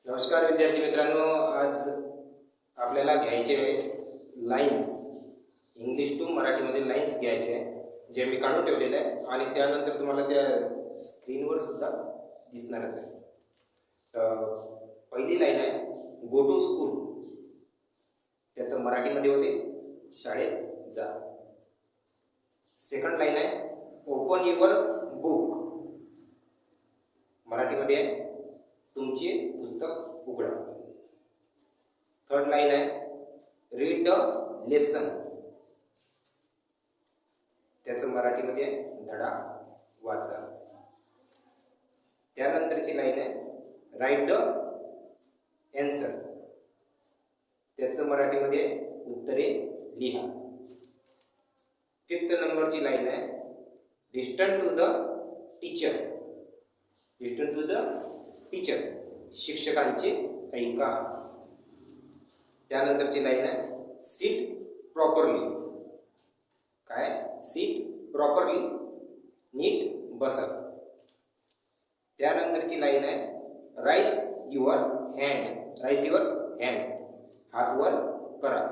नमस्कार विद्यार्थी मित्रांनो, आज आपल्याला घ्यायचे लाईन्स, इंग्लिश टू मराठीमध्ये लाईन्स घ्यायचे आहे, जे मी काढून ठेवलेले आहे आणि त्यानंतर तुम्हाला त्या स्क्रीनवर सुद्धा दिसणारच आहे. तर पहिली लाईन आहे गो टू स्कूल, त्याचं मराठीमध्ये होते शाळेत जा. सेकंड लाईन आहे ओपन युअर बुक, मराठीमध्ये आहे तुमचे पुस्तक उघडा. थर्ड लाईन आहे रीड द लेसन, त्याचं मराठीमध्ये आहे धडा वाचा. त्यानंतरची लाईन आहे राईट द ॲन्सर, त्याचं मराठीमध्ये उत्तरे लिहा. फिफ्थ नंबरची लाईन आहे listen to the teacher, listen to the teacher, शिक्षकांचे ऐका. त्यानंतरची लाईन आहे सीट प्रॉपरली, काय सीट प्रॉपरली, नीट बसा. त्यानंतरची लाईन आहे rise your hand, rise your hand, हात वर करा.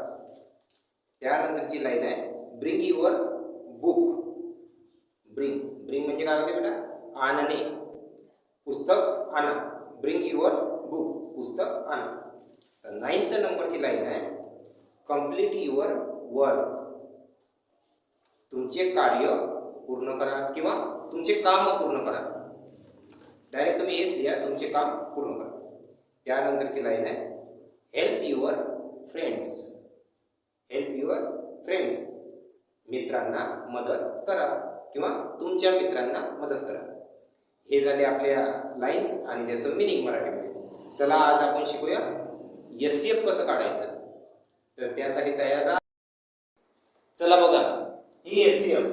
त्यानंतरची लाईन आहे bring your book, bring, bring म्हणजे काय होते बेटा, आणणे, पुस्तक आणा, ब्रिंग युअर बुक, पुस्तक आणा. तर 9th नंबरची लाईन आहे कंप्लीट युअर वर्क, तुमचे कार्य पूर्ण करा किंवा तुमचे काम पूर्ण करा. डायरेक्ट तुम्ही हेच लिहा, तुमचे काम पूर्ण करा. त्यानंतरची लाईन आहे help your friends, help your friends, मित्रांना मदत करा किंवा तुमच्या मित्रांना मदत करा. हे झाले आपल्या लाईन्स आणि त्याचं मिनिंग मराठीमध्ये. चला आज आपण शिकूया एससीएफ कसं काढायचं. तर त्यासाठी तयार राहा. चला बघा, ही एससीएफ,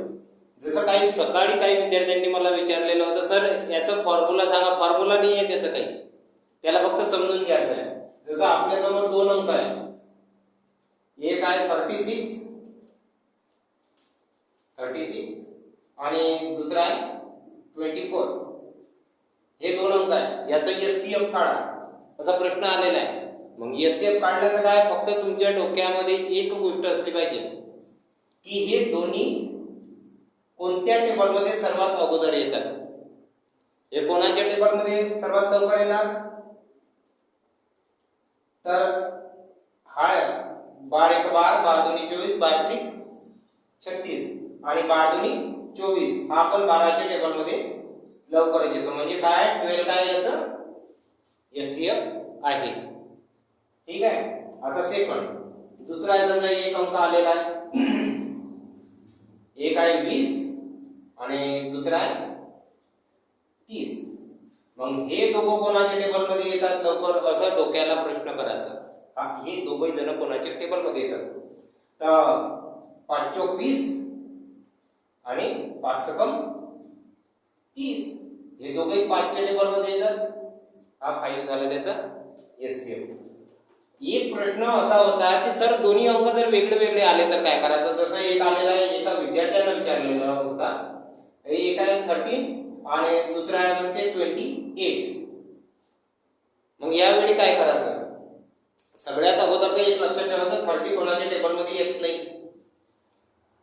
जसं काही सकाळी काही विद्यार्थ्यांनी मला विचारलेलं होतं, सर याचं फॉर्म्युला सांगा. फॉर्म्युला नाही आहे त्याचं काही, त्याला फक्त समजून घ्यायचं आहे. जसं आपल्यासमोर दोन अंक आहे, एक आहे 36 आणि दुसरा आहे 24. हे दोन अंक आहे, याचं एससीएफ काढा असा प्रश्न आलेला आहे. मग एससीएफ काढण्याचं काय, फक्त तुमच्या डोक्यामध्ये एक गोष्ट असली पाहिजे की हे दोन्ही कोणत्या टेबलमध्ये सर्वात अगोदर येतात. हे कोणाच्या टेबलमध्ये सर्वात लवकर येणार, तर हा 12 1 12, 12 2 24, 12 3 36 आणि 12 2 24 हा पण 12च्या टेबलमध्ये लवकर येतो. म्हणजे काय 12 काय याचं एससीएफ आहे. ठीक आहे. आता सेकंड, दुसरा आहे, समजा एक अंक आलेला आहे, एक आहे 20 आणि दुसरा आहे 30. मग हे दोघं कोणाच्या टेबलमध्ये येतात लवकर, असं डोक्याला प्रश्न करायचा. हे दोघे जण कोणाच्या टेबलमध्ये येतात, तर 5 चौक 20 आणि 5 सकम 30, हे दोघे 5च्या टेबलमध्ये येतात. हा 5 झाला त्याचा एससीएफ. एक प्रश्न असा होता की सर दोन्ही अंक जर वेगळे वेगळे आले तर काय करायचं. जसं एक आलेला आहे, एका विद्यार्थ्याला विचारलेला होता, एक आहे 13 आणि दुसरा आहे म्हणते 28. मग यावेळी काय करायचं, सगळ्यात अगोदर एक लक्षात ठेवायचं, 30 कोणाच्या टेबलमध्ये येत नाही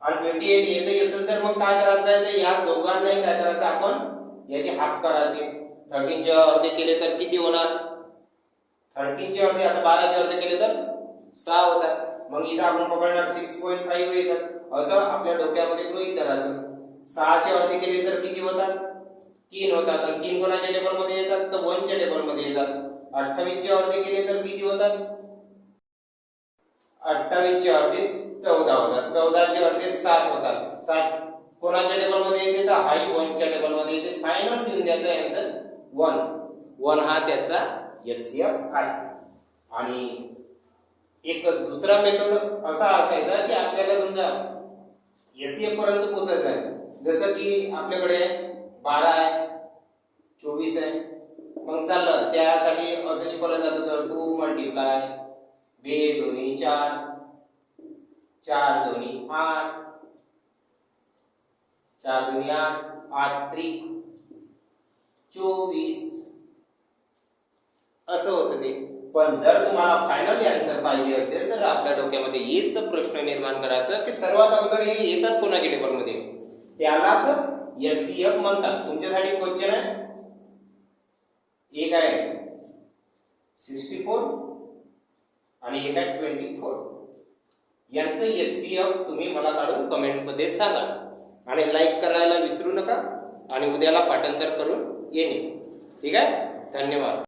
आणि 28 येत असेल तर मग काय करायचं आहे, तर या दोघांनाही काय करायचं, आपण याचे हाफ करायचे. 13चे अर्धे केले तर किती होणार, 13चे अर्धे, आता 12चे अर्धे केले तर 6 होतात. मग इथं आपण पकडणार 6.5 येतात, असं आपल्या डोक्यामध्ये गृहीत धरायचं. 6चे अर्धे केले तर किती होतात, 3 होतात. आणि 3 कोणाच्या टेबलमध्ये येतात, तर 1च्या टेबलमध्ये येतात. 28चे अर्धे केले तर किती होतात, 28चे अर्धे 14 होतात. 14चे अर्धे 7 होतात. 7 कोणाच्या टेबलमध्ये येते, तर हाई 1च्या टेबलमध्ये येते. फायनल देऊन द्यायचा आन्सर 1 हा त्याचा एससीएफ आहे. आणि एक दुसरा मेथड असा असायचा की आपल्याला समजा एससीएफ पर्यंत पोहोचायचं आहे. जसं की आपल्याकडे 12 आहे, 24 आहे, मग चाललं, त्यासाठी असं शिकवलं जातं, तर 2 मल्टिप्लाय 2 दोन्ही 4, 4 दोन्ही 8, 4 दोन्ही 8, 8 त्रिक 24 असं होतं ते. पण जर तुम्हाला फायनल आन्सर पाहिजे असेल तर आपल्या डोक्यामध्ये हेच प्रश्न निर्माण करायचं की सर्वात अगोदर हे येतात कोणाच्या टेबलमध्ये, त्यालाच एचसीएफ म्हणतात. तुमच्यासाठी क्वेश्चन आहे, एक आहे 64 आणि एक आहे 24. यांचं एचसीएफ तुम्ही मला काढून कमेंट मध्ये सांगा आणि लाईक करायला विसरू नका आणि उद्याला पाठांतर करून येणे. ठीक आहे, धन्यवाद.